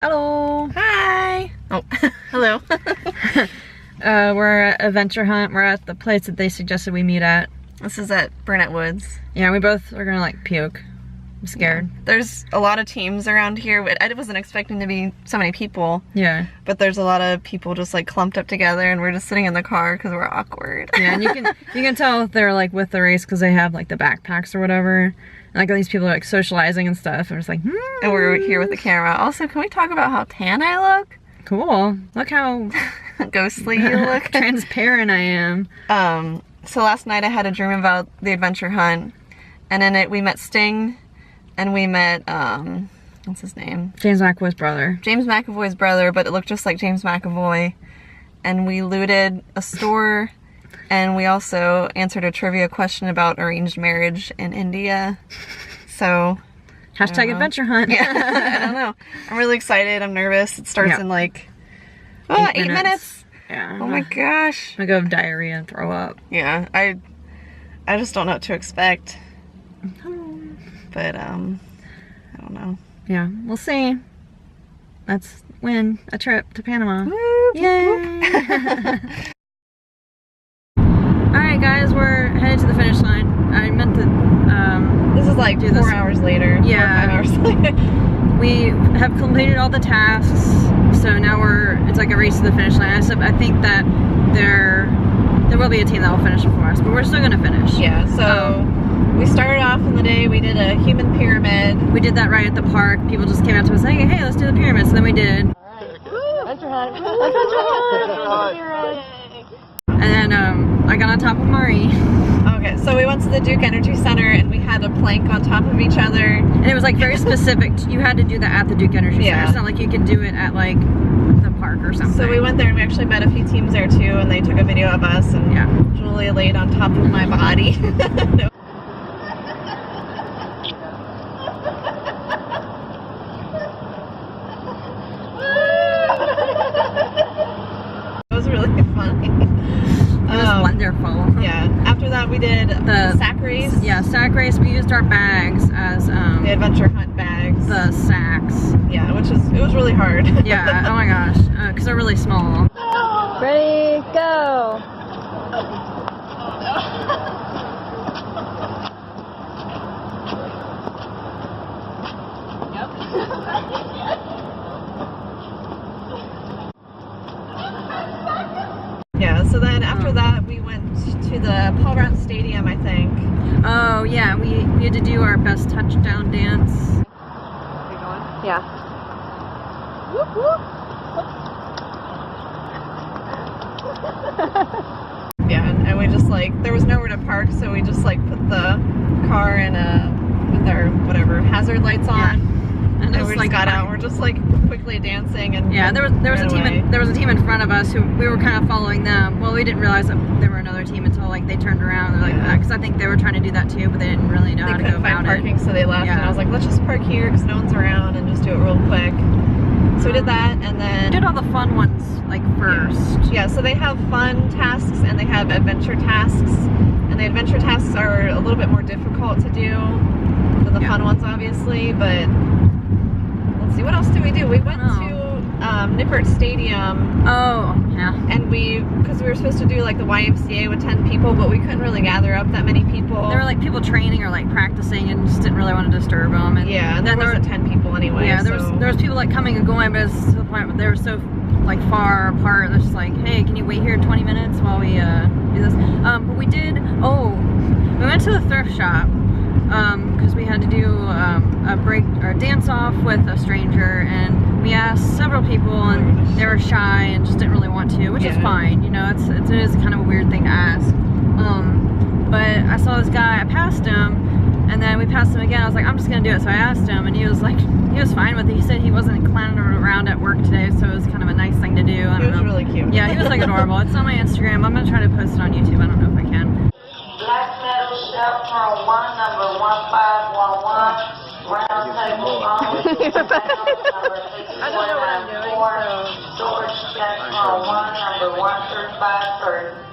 Hello. Hi. Oh, hello. We're at Adventure Hunt. We're at the place that they suggested we meet at. This is at Burnett Woods. Yeah, we both are gonna like puke. I'm scared. Yeah. There's a lot of teams around here. I wasn't expecting to be so many people. Yeah. But there's a lot of people just like clumped up together, and we're just sitting in the car because we're awkward. Yeah, and you can tell if they're like with the race because they have like the backpacks or whatever. Like all these people are like socializing and stuff. And it's like, And we're here with the camera. Also, can we talk about how tan I look? Cool. Look how ghostly you look. Transparent I am. So last night I had a dream about the Adventure Hunt, and in it we met Sting, and we met what's his name? James McAvoy's brother. James McAvoy's brother, but it looked just like James McAvoy. And we looted a store. And we also answered a trivia question about arranged marriage in India. So, Hashtag Adventure Hunt. Yeah, I don't know. I'm really excited. I'm nervous. It starts in like 8 minutes. Yeah. Oh my gosh. I'm gonna go have diarrhea and throw up. Yeah, I just don't know what to expect. But I don't know. Yeah, we'll see. Let's win a trip to Panama. Whoop, Yay! whoop. Alright guys, we're headed to the finish line. I meant to this is like 4 hours later. Yeah. 4 or 5 hours later. We have completed all the tasks, so now it's like a race to the finish line. I think that there will be a team that will finish before us, but we're still gonna finish. Yeah, so we started off in the day, we did a human pyramid. We did that right at the park. People just came out to us saying, hey, let's do the pyramid, so then we did. Adventure Hunt. And then I got on top of Marie. Okay, so we went to the Duke Energy Center and we had a plank on top of each other. And it was like very specific. You had to do that at the Duke Energy Center. It's not like you could do it at like the park or something. So we went there and we actually met a few teams there too, and they took a video of us, and Julia laid on top of my body. No. It was really funny. It was wonderful. Yeah. After that, we did the sack race. Yeah, sack race. We used our bags as the Adventure Hunt bags. The sacks. Yeah, it was really hard. Yeah. Oh my gosh, because they're really small. Ready, go. Yeah, so then after that we went to the Paul Brown Stadium, I think. Oh yeah, we had to do our best touchdown dance. Are you going? Yeah. Whoop, whoop. Yeah, and we just like, there was nowhere to park, so we just like put the car in with our whatever hazard lights on. Yeah. And we just got out. We're just like quickly dancing, and there was a team in front of us who we were kind of following them. Well, we didn't realize that there were another team until like they turned around. They're like, because I think they were trying to do that too, but they didn't really know how to go about it. They couldn't find parking, so they left. And I was like, let's just park here because no one's around and just do it real quick. So we did that, and then we did all the fun ones like first. Yeah. So they have fun tasks and they have adventure tasks, and the adventure tasks are a little bit more difficult to do than the fun ones, obviously, but. See, what else did we do? We went to Nippert Stadium. Oh, yeah. And because we were supposed to do like the YMCA with 10 people, but we couldn't really gather up that many people. There were like people training or like practicing and just didn't really want to disturb them. And yeah, and there wasn't 10 people anyway. Yeah, there was people like coming and going, but it's to the point where they were so like far apart. It's just like, hey, can you wait here 20 minutes while we do this? But we did, we went to the Thrift Shop. Because we had to do a break or dance off with a stranger, and we asked several people, and they were shy and just didn't really want to, which is fine. You know, it is kind of a weird thing to ask. But I saw this guy, I passed him, and then we passed him again. I was like, I'm just gonna do it. So I asked him, and he was fine with it. He said he wasn't clowning around at work today, so it was kind of a nice thing to do. I don't know. Really cute. Yeah, he was like adorable. It's on my Instagram. I'm gonna try to post it on YouTube. I don't know if I can. Black Metal Chapter 1, number 1511, round table on number 6494, storage Chapter 1, number 1353.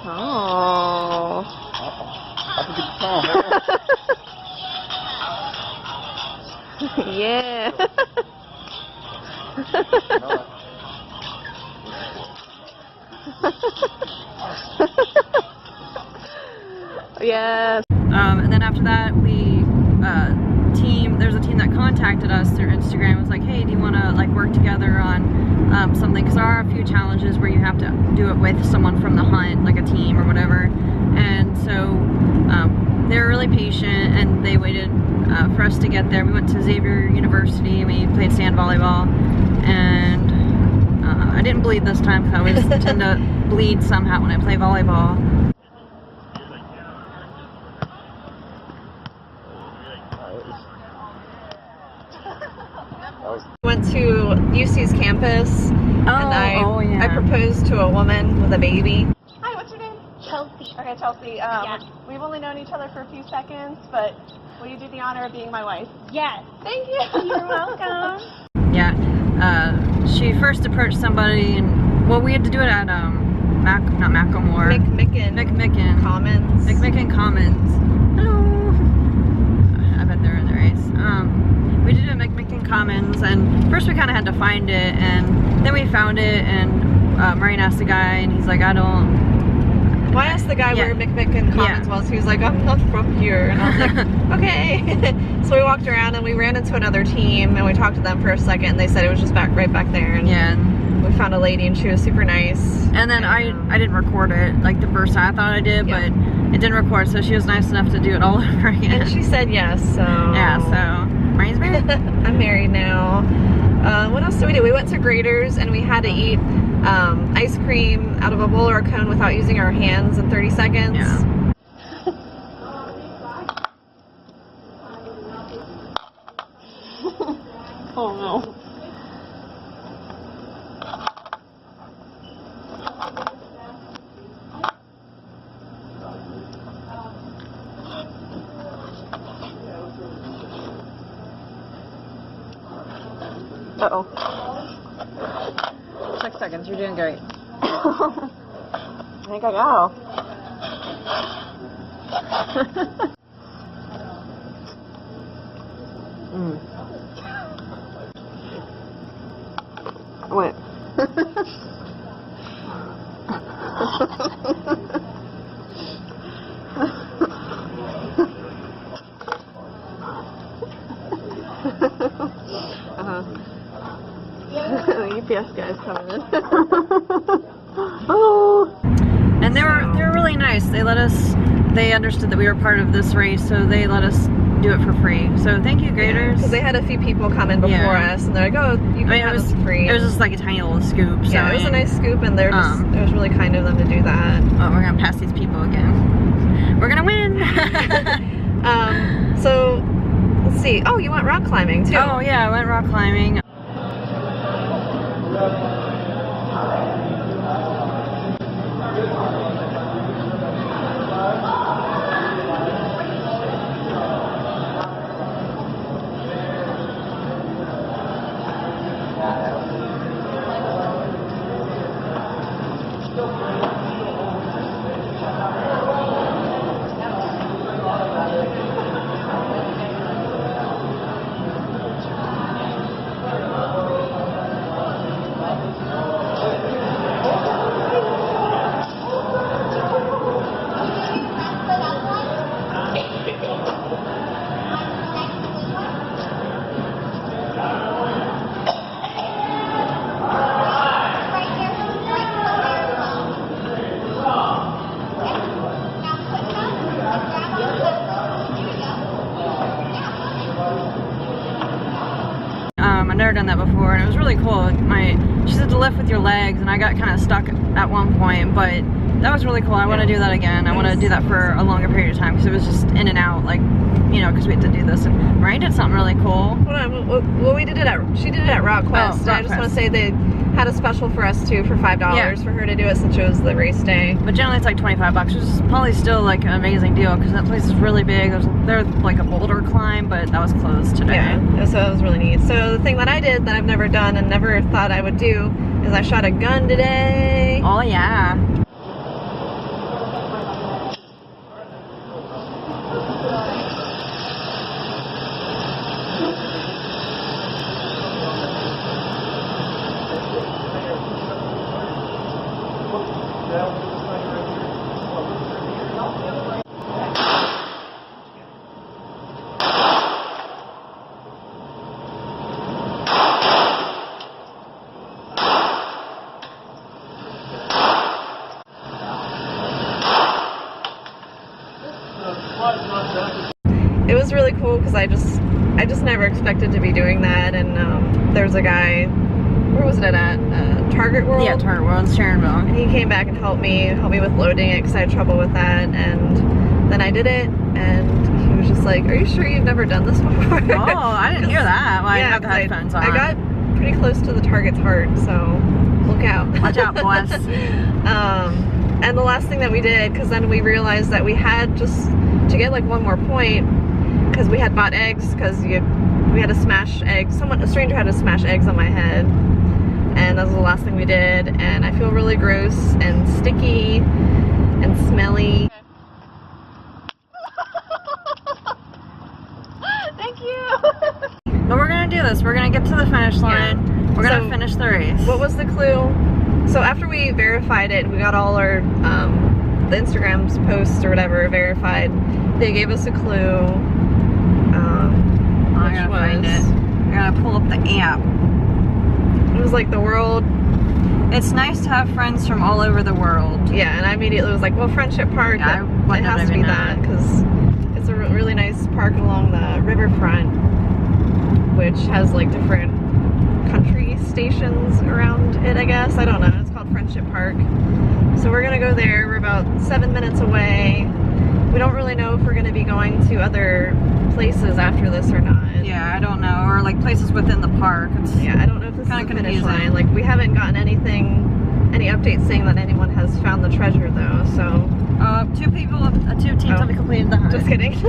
Oh. I forget the song. Yeah. Yes. And then after that, there's a team that contacted us through Instagram. It was like, hey, do you want to like work together on something? Because there are a few challenges where you have to do it with someone from the hunt, like a team or whatever. And so they were really patient, and they waited for us to get there. We went to Xavier University, and we played sand volleyball. And I didn't bleed this time because I always tend to bleed somehow when I play volleyball. Went to UC's campus, and I proposed to a woman with a baby. Hi, what's your name? Chelsea. Okay, Chelsea. We've only known each other for a few seconds, but will you do the honor of being my wife? Yes. Thank you. You're welcome. Yeah, she first approached somebody, and well, we had to do it at not Macklemore. McMicken Commons. McMicken Commons. Hello. I bet they're in the race. We did it at McMicken Commons, and first we kind of had to find it, and then we found it, and Maureen asked the guy, and he's like, I don't. Well, I asked the guy where McMicken Commons was. He was like, I'm not from here. And I was like, okay. So we walked around, and we ran into another team, and we talked to them for a second, and they said it was just right back there. And we found a lady, and she was super nice. And then I didn't record it like the first time. I thought I did, but it didn't record, so she was nice enough to do it all over again. And she said yes, so. Yeah, so. Marine's married? I'm married now. What else did we do? We went to Graeter's, and we had to eat ice cream out of a bowl or a cone without using our hands in 30 seconds. Yeah. Oh no. Uh-oh. 6 seconds, you're doing great. I think I go. I went. UPS guy's coming in. Oh. And they were really nice. They understood that we were part of this race, so they let us do it for free. So thank you, Graeters. Because they had a few people come in before us, and they're like, "Oh, you can have this free." It was just like a tiny little scoop. So yeah, it was a nice scoop, and it was really kind of them to do that. Oh, we're gonna pass these people again. We're gonna win. So let's see. Oh, you went rock climbing too. Oh yeah, I went rock climbing. I've never done that before, and it was really cool. She said to lift with your legs, and I got kind of stuck at one point, but that was really cool. I want to do that again. I want to do that for a longer period of time, because it was just in and out, like, you know, because we had to do this. And Mariah did something really cool. Hold on, well, she did it at Rock Quest. I just want to say they had a special for us too for $5 for her to do it since it was the race day. But generally it's like $25, which is probably still like an amazing deal, because that place is really big. There's like a boulder climb, but that was closed today. Yeah, so it was really neat. So the thing that I did that I've never done and never thought I would do is I shot a gun today. Oh yeah. cool because I just never expected to be doing that. And there's a guy, where was it at? Target World? Yeah, Target World in Sharonville. And he came back and helped me with loading it because I had trouble with that. And then I did it, and he was just like, "Are you sure you've never done this before?" Oh, I didn't hear that. Well, yeah, I have the headphones on. I got pretty close to the target's heart, so look out. Watch out, boys. And the last thing that we did, because then we realized that we had just to get like one more point, because we had bought eggs, because we had to smash eggs. A stranger had to smash eggs on my head, and that was the last thing we did. And I feel really gross and sticky and smelly. Thank you. But we're gonna do this. We're gonna get to the finish line. Yeah. We're gonna finish the race. What was the clue? So after we verified it, we got all our the Instagram's posts or whatever verified. They gave us a clue. I gotta find it. I gotta pull up the app. It was like the world. It's nice to have friends from all over the world. Yeah, and I immediately was like, well, Friendship Park. Yeah, it has to be that because it's a really nice park along the riverfront, which has like different country stations around it, I guess. I don't know. It's called Friendship Park. So we're gonna go there. We're about 7 minutes away. We don't really know if we're gonna be going to other places after this or not. Yeah, I don't know. Or like places within the park. Yeah, I don't know if this is the finish confusing. line. Like, we haven't gotten any updates saying that anyone has found the treasure though, so. Two teams have completed the hunt. Just kidding.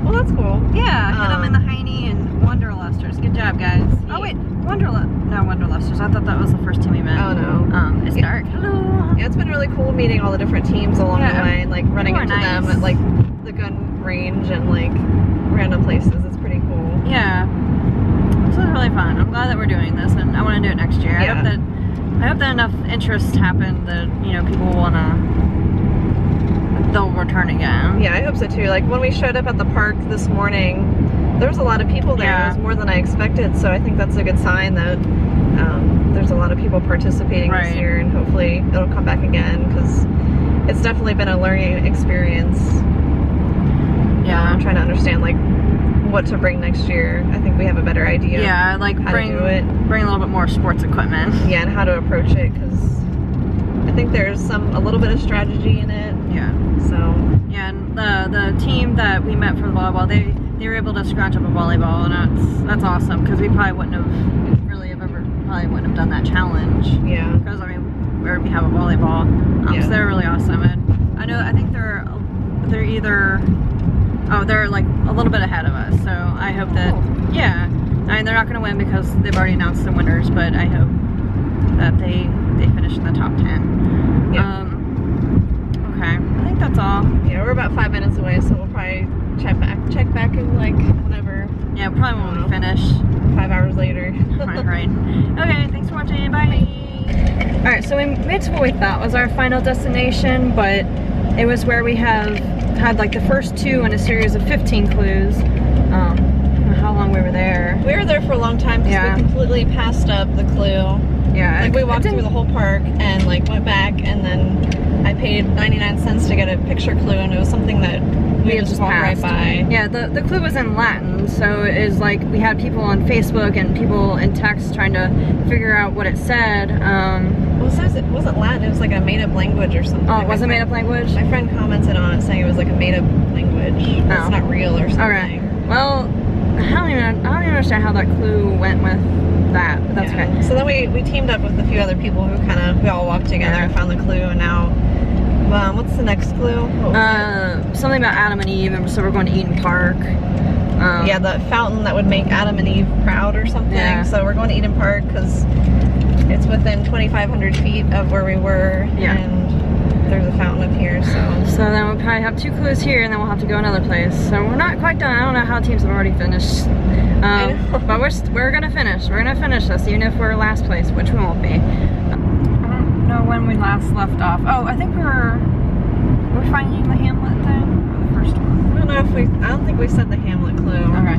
Well, that's cool. Yeah, hit them in the Heine and Wanderlusters. Good job, guys. Oh wait, Wanderlusters. I thought that was the first team we met. Oh no. It's dark. Hello. Yeah, it's been really cool meeting all the different teams along the way and like running into them at like the gun range and like random places. It's pretty cool. Yeah. This is really fun. I'm glad that we're doing this, and I want to do it next year. Yeah. I hope that enough interest happened that people they'll return again. Yeah, I hope so too. Like when we showed up at the park this morning, there was a lot of people there. Yeah. It was more than I expected, so I think that's a good sign that there's a lot of people participating this year, and hopefully it'll come back again because it's definitely been a learning experience. Yeah, I'm trying to understand like what to bring next year. I think we have a better idea. Yeah, like bring a little bit more sports equipment. Yeah, and how to approach it, because I think there's a little bit of strategy in it. Yeah. So. Yeah, and the team that we met for the volleyball, they were able to scratch up a volleyball, and that's awesome because we probably wouldn't have done that challenge. Yeah. Because we already have a volleyball. So they're really awesome, and I think they're like a little bit ahead of us. So I hope that they're not going to win because they've already announced the winners, but I hope that they finish in the top 10. Yeah. Okay, I think that's all. Yeah, we're about 5 minutes away, so we'll probably check back in like whenever. Yeah, probably when we finish. 5 hours later. Right. Okay, thanks for watching. Bye. Alright, so we made to what we thought was our final destination, but it was where we had like the first 2 in a series of 15 clues. How long we were there. We were there for a long time because we completely passed up the clue. Yeah. Like we walked through the whole park and like went back, and then I paid 99 cents to get a picture clue, and it was something that we just walked right by. Yeah, the clue was in Latin, so it was like we had people on Facebook and people in text trying to figure out what it said. Well, it says it wasn't Latin, it was like a made-up language or something. Oh, it was a made-up language? My friend commented on it saying it was like a made-up language. It's not real or something. Alright. Well, I don't even understand how that clue went with that, but that's okay. So then we teamed up with a few other people who we all walked together and found the clue, and now, what's the next clue? Something about Adam and Eve, and so we're going to Eden Park. Yeah, the fountain that would make Adam and Eve proud or something. Yeah. So we're going to Eden Park because it's within 2,500 feet of where we were, and there's a fountain up here, so then we'll probably have 2 clues here, and then we'll have to go another place. So we're not quite done. I don't know how teams have already finished. But we're gonna finish. We're gonna finish this, even if we're last place, which we won't be. I don't know when we last left off. Oh, I think we're finding the Hamlet thing, or the first one. I don't think we said the Hamlet clue. Okay.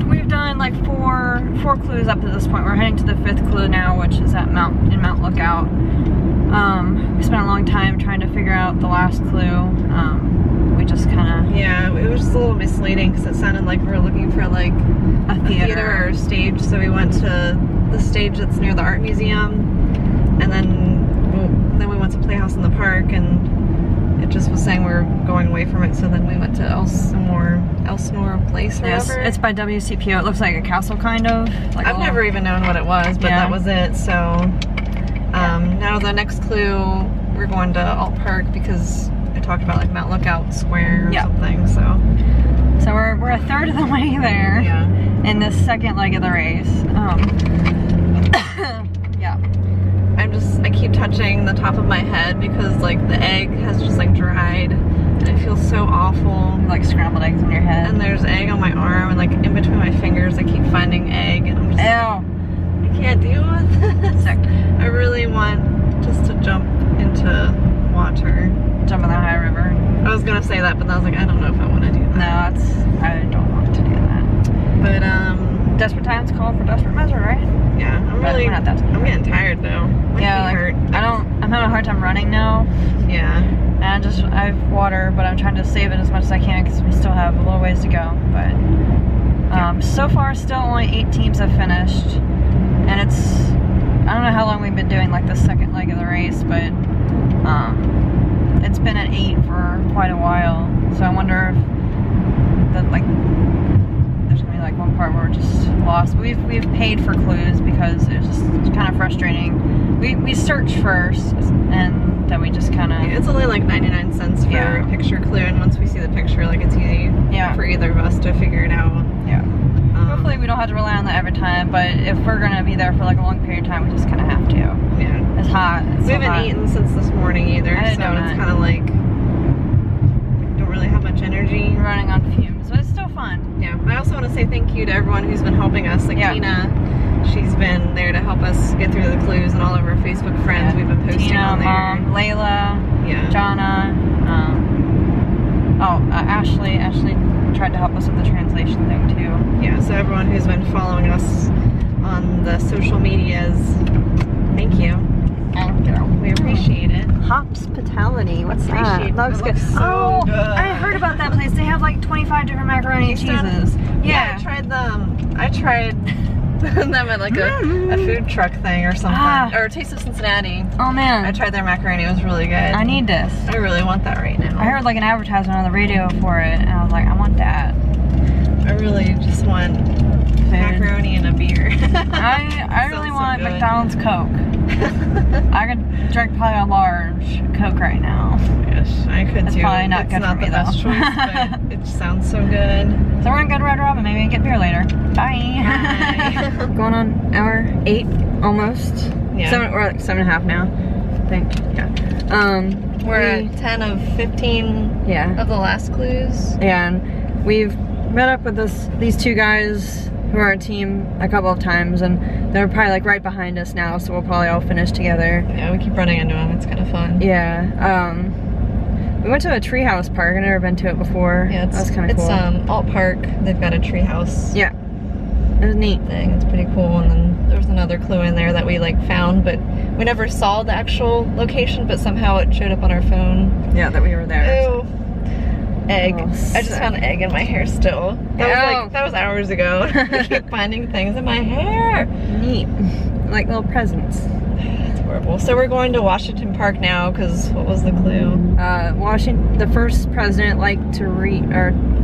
We've done like four clues up to this point. We're heading to the 5th clue now, which is at Mount Lookout. We spent a long time trying to figure out the last clue. We just kind of... Yeah, it was just a little misleading because it sounded like we were looking for like A theater. or a stage. So we went to the stage that's near the art museum, and then we went to Playhouse in the Park, and it just was saying we were going away from it. So then we went to Elsmore Place. Yes, it's by WCPO. It looks like a castle, kind of. Like I've never even known what it was, but that was it. So now the next clue, we're going to Alt Park because I talked about like Mount Lookout Square or something. So we're a third of the way there. Yeah. In this second leg of the race. Yeah. I keep touching the top of my head because like the egg has just like dried and it feels so awful. Like scrambled eggs on your head. And there's egg on my arm, and like in between my fingers I keep finding egg, and I'm just like, I can't deal with this. Sick. I really want just to jump into water. Jump in the high river. I was gonna say that, but I was like, I don't know if I want to do that. No, I don't want to do that. But desperate times call for desperate measure, right? yeah, But we're not that. I'm getting tired though. My Yeah, feet like hurt. I'm having a hard time running now. Yeah. And I have water, but I'm trying to save it as much as I can because we still have a little ways to go. But so far, still only 8 teams have finished, and it's, I don't know how long we've been doing like the second leg of the race, but it's been at 8 for quite a while. So I wonder if that like there's gonna be like one part where we're just lost. We've paid for clues because it's kind of frustrating. We search first, and then we just kind of... It's only like 99 cents for a picture clue, and once we see the picture, like it's easy for either of us to figure it out. Yeah. Hopefully we don't have to rely on that every time, but if we're gonna be there for like a long period of time, we just kind of have to. Yeah. It's hot. We haven't eaten since this morning either, so it's kind of like don't really have much energy. We're running on fumes, but it's still fun. Yeah. I also want to say thank you to everyone who's been helping us. Like Tina, she's been there to help us get through the clues, and all of our Facebook friends we've been posting on there. Mom, Layla, Jonna, Ashley tried to help us with the translation thing too. Yeah, so everyone who's been following us on the social medias, thank you. Thank you. We appreciate it. Hospitality, what's that? Looks good. So good. I heard about that place. They have like 25 different macaroni and cheeses. Yeah, I tried them. I tried them at like a food truck thing or something. Or Taste of Cincinnati. Oh man. I tried their macaroni. It was really good. I need this. I really want that right now. I heard like an advertisement on the radio for it, and I was like, I want that. I really just want macaroni and a beer. I really want McDonald's Coke. I could drink probably a large Coke right now. Yes, I could too. It's probably not good for me though. It's not the best choice, but it sounds so good. So we're gonna go to Red Robin, maybe get beer later. Bye. Going on hour 8 almost. Yeah. We're like 7.5 now, I think. Yeah. We're at 10 of 15 of the last clues. Yeah, and we've met up with these 2 guys who are our team a couple of times, and they're probably like right behind us now, so we'll probably all finish together. Yeah, we keep running into them. It's kind of fun. Yeah. We went to a treehouse park. I've never been to it before. Yeah, that was kind of cool. It's Alt Park. They've got a treehouse. Yeah. It was neat. Thing. It's pretty cool. And then there was another clue in there that we like found, but we never saw the actual location, but somehow it showed up on our phone. Yeah, that we were there. Ew. Egg. I just found an egg in my hair still. That was hours ago. I keep finding things in my hair. Neat. Like little presents. It's horrible. So we're going to Washington Park now, because what was the clue? The first president liked to read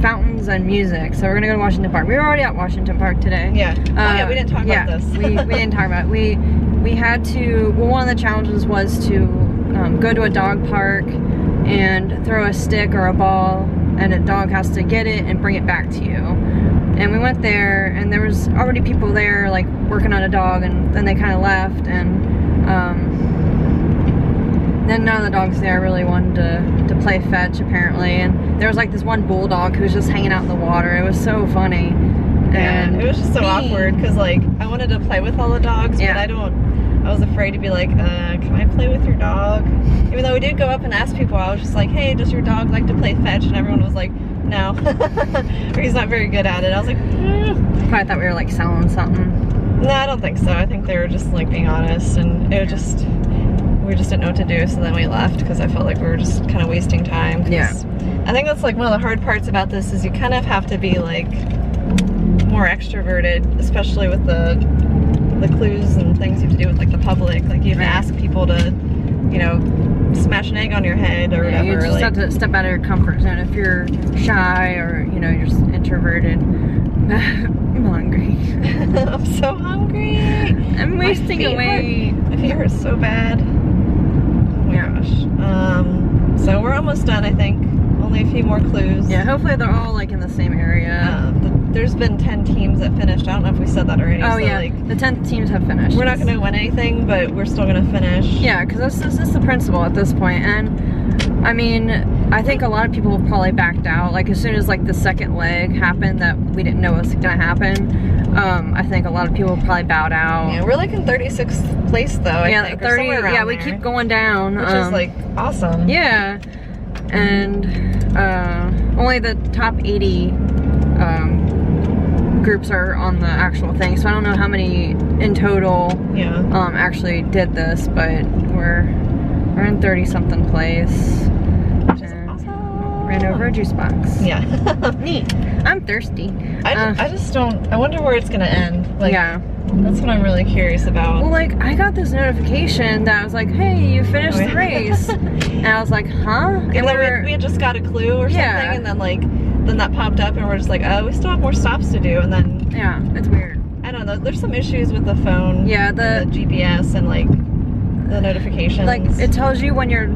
fountains and music, so we're gonna go to Washington Park. We were already at Washington Park today. Yeah. We didn't talk about this. we didn't talk about it. We had to, well, one of the challenges was to go to a dog park and throw a stick or a ball, and a dog has to get it and bring it back to you. And we went there, and there was already people there like working on a dog, and then they kind of left, and then none of the dogs there really wanted to play fetch apparently, and there was like this one bulldog who was just hanging out in the water. It was so funny. And it was just so awkward, because like I wanted to play with all the dogs, but I was afraid to be like, can I play with your dog? Even though we did go up and ask people, I was just like, hey, does your dog like to play fetch? And everyone was like, no. Or he's not very good at it. I was like, Probably thought we were like selling something. No, I don't think so. I think they were just like being honest, and it was just, we just didn't know what to do, so then we left because I felt like we were just kind of wasting time. Yeah. I think that's like one of the hard parts about this is you kind of have to be like more extroverted, especially with the clues and things you have to do with like the public. Like you have to ask people to, you know, smash an egg on your head or whatever. You just like, have to step out of your comfort zone if you're shy or, you know, you're just introverted. I'm hungry. I'm so hungry. I'm wasting away. My feet hurt so bad. Oh my gosh. So we're almost done, I think. Only a few more clues. Yeah, hopefully they're all like in the same area. There's been 10 teams that finished. I don't know if we said that already. Oh so yeah, like, the 10 teams have finished. we're not going to win anything, but we're still going to finish. Yeah, because this is the principle at this point. And I mean, I think a lot of people probably backed out. Like as soon as like the second leg happened that we didn't know was gonna happen, I think a lot of people probably bowed out. Yeah, we're like in 36th place though. I think, 30. Yeah, we there, keep going down, which is like awesome. Yeah, and only the top 80 groups are on the actual thing. So I don't know how many in total actually did this, but we're in 30-something place. Ran over a juice box. Yeah. Neat. I'm thirsty. I just don't, I wonder where it's gonna end. Like, yeah. That's what I'm really curious about. Well, like, I got this notification that was like, hey, you finished the race. And I was like, huh? And we had just got a clue or something, and then that popped up and we're just like, oh, we still have more stops to do, and then... Yeah, it's weird. I don't know, there's some issues with the phone. Yeah, the GPS and like, the notifications. Like, it tells you when you're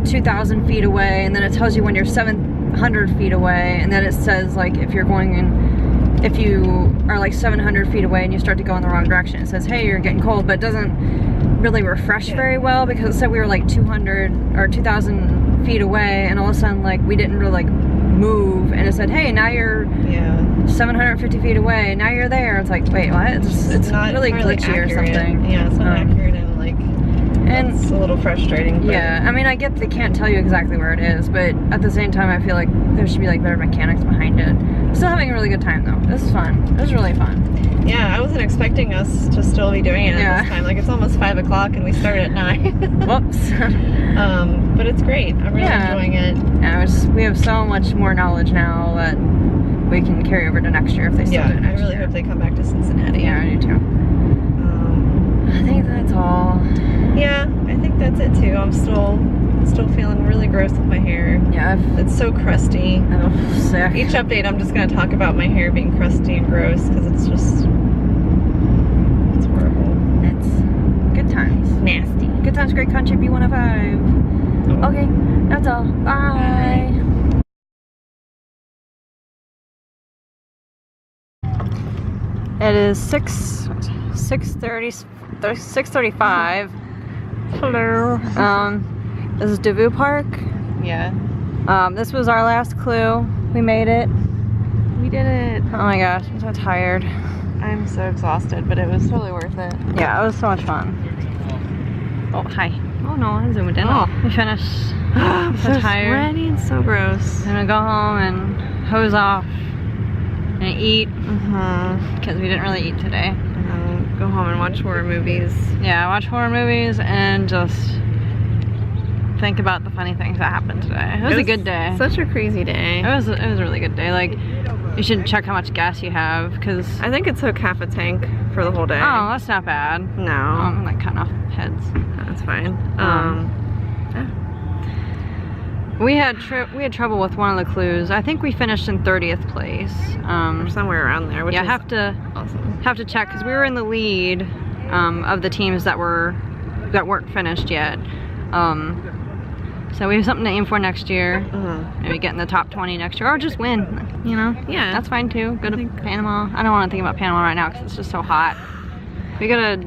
2,000 feet away, and then it tells you when you're 700 feet away, and then it says like if you're going in, if you are like 700 feet away and you start to go in the wrong direction, it says hey, you're getting cold, but it doesn't really refresh very well because it said we were like 200 or 2,000 feet away, and all of a sudden like we didn't really like move, and it said hey, now you're 750 feet away, now you're there. It's like, wait, what? It's not really glitchy or something. Yeah, it's not accurate, and like, and it's a little frustrating. But yeah, I mean, I get they can't tell you exactly where it is, but at the same time, I feel like there should be like better mechanics behind it. Still having a really good time though. This is fun. This is really fun. Yeah, I wasn't expecting us to still be doing it at this time. Like, it's almost 5 o'clock and we start at 9. Whoops. But it's great. I'm really enjoying it. Yeah, we have so much more knowledge now that we can carry over to next year if they still do it next I really hope they come back to Cincinnati. Yeah, I do too. I think that's all. Yeah, I think that's it too. I'm still feeling really gross with my hair. Yeah, it's so crusty. I'm sick. Each update I'm just going to talk about my hair being crusty and gross because it's horrible. It's good times. Nasty. Good times, great country, B105. Okay, that's all. Bye. It is 6:35. Hello. This is Devu Park. Yeah. This was our last clue. We made it. We did it. Oh my gosh, I'm so tired. I'm so exhausted, but it was totally worth it. Yeah, it was so much fun. Oh, hi. Oh no, I zoomed in. Oh, we finished. I'm so tired. Sweaty and so gross. I'm gonna go home and hose off and eat because we didn't really eat today. Go home and watch horror movies. Yeah, watch horror movies and just think about the funny things that happened today. It was a good day. Such a crazy day. It was a really good day. Like, you should check how much gas you have because I think it took half a tank for the whole day. Oh, that's not bad. No. I'm like cutting off heads. That's fine. We had trouble with one of the clues. I think we finished in 30th place. Or somewhere around there, which is awesome. Have to check because we were in the lead of the teams that weren't finished yet. So we have something to aim for next year. Maybe get in the top 20 next year, or just win. You know? Yeah, that's fine too. Go to Panama. I don't want to think about Panama right now because it's just so hot. We go to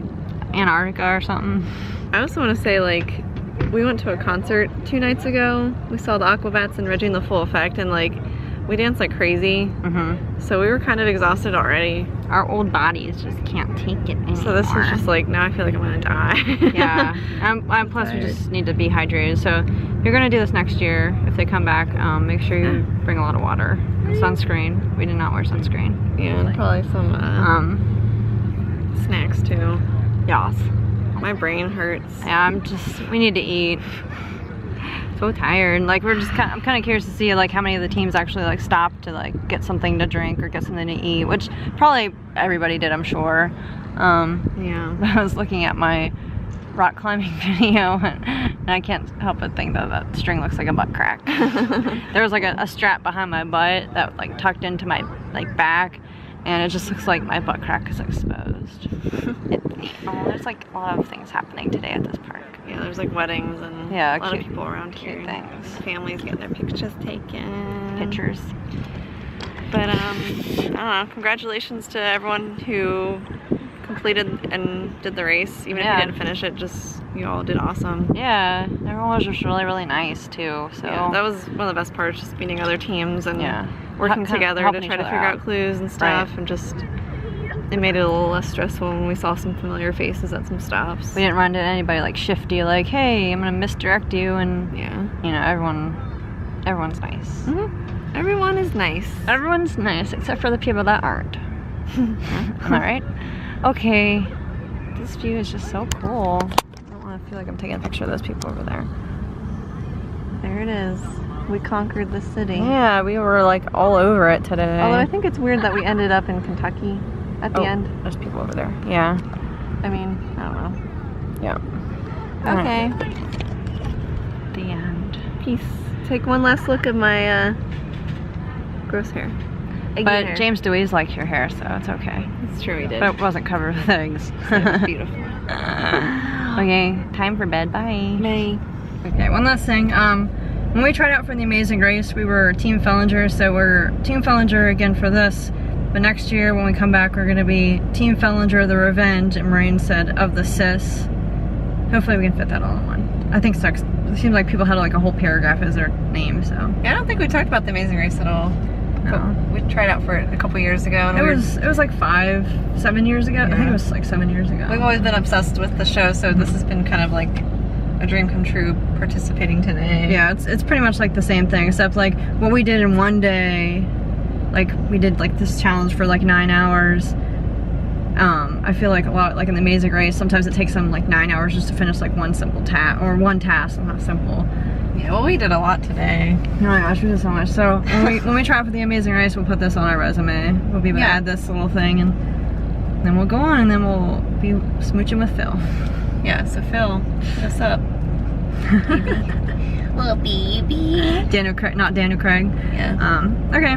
Antarctica or something. I also want to say, like, we went to a concert 2 nights ago. We saw the Aquabats and Reggie in the Full Effect, and like, we danced like crazy. So we were kind of exhausted already. Our old bodies just can't take it anymore. So this is just like, now I feel like I'm gonna die. Yeah. Plus we just need to be hydrated. So if you're gonna do this next year, if they come back, make sure you bring a lot of water. Sunscreen. We did not wear sunscreen. Yeah, and probably some snacks too. Yes. My brain hurts. Yeah, we need to eat. So tired. Like I'm kind of curious to see like how many of the teams actually like stopped to like get something to drink or get something to eat, which probably everybody did, I'm sure. Yeah. I was looking at my rock climbing video and I can't help but think that string looks like a butt crack. There was like a strap behind my butt that like tucked into my like back, and it just looks like my butt crack is exposed. There's like a lot of things happening today at this park. Yeah, there's like weddings and yeah, a lot of people around here. Things. Families getting their pictures taken. Pictures. But I don't know. Congratulations to everyone who completed and did the race. Even if you didn't finish it, you all did awesome. Yeah, everyone was just really, really nice too. So yeah, that was one of the best parts, just meeting other teams and working Kind of together to try to figure out clues and stuff, and just it made it a little less stressful when we saw some familiar faces at some stops. We didn't run into anybody like shifty, like, hey, I'm gonna misdirect you, and you know, everyone's nice. Mm-hmm. Everyone is nice. Everyone's nice, except for the people that aren't. All right. Okay. This view is just so cool. I don't want to feel like I'm taking a picture of those people over there. There it is. We conquered the city. Yeah, we were like all over it today. Although I think it's weird that we ended up in Kentucky at the end. There's people over there. Yeah. I mean, I don't know. Yeah. Okay. The end. Peace. Take one last look at my gross hair. But James Dewey's liked your hair, so it's okay. It's true, he did. But it wasn't covered with eggs. It was beautiful. Okay, time for bed. Bye. Bye. Okay, one last thing. When we tried out for the Amazing Race, we were Team Fellinger, so we're Team Fellinger again for this. But next year, when we come back, we're gonna be Team Fellinger, the Revenge, and Maureen said, of the Sis. Hopefully we can fit that all in one. I think so. It seems like people had like a whole paragraph as their name, so. Yeah, I don't think we talked about the Amazing Race at all. No. We tried out for it a couple years ago. And it was like 5-7 years ago. Yeah. I think it was like 7 years ago. We've always been obsessed with the show, so this has been kind of like a dream come true participating today. Yeah, it's pretty much like the same thing, except like what we did in one day, like we did like this challenge for like 9 hours. I feel like a lot, like in the Amazing Race, sometimes it takes them like 9 hours just to finish like one simple task, or one task, not simple. Yeah, well, we did a lot today. Oh my gosh, we did so much. So when we try out for the Amazing Race, we'll put this on our resume. We'll be able to add this little thing, and then we'll go on, and then we'll be smooching with Phil. Yeah, so Phil, what's up? Little baby. Daniel Craig, not Daniel Craig. Yeah. Okay,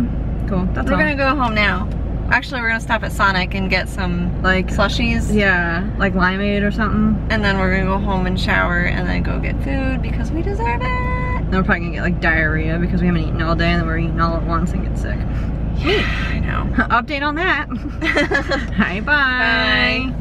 cool. That's all. We're gonna go home now. Actually, we're gonna stop at Sonic and get some like slushies. Yeah, like limeade or something. And then we're gonna go home and shower and then go get food because we deserve it. Then we're probably gonna get like diarrhea because we haven't eaten all day, and then we're eating all at once and get sick. Yeah, I know. Update on that. Hi, bye. Bye.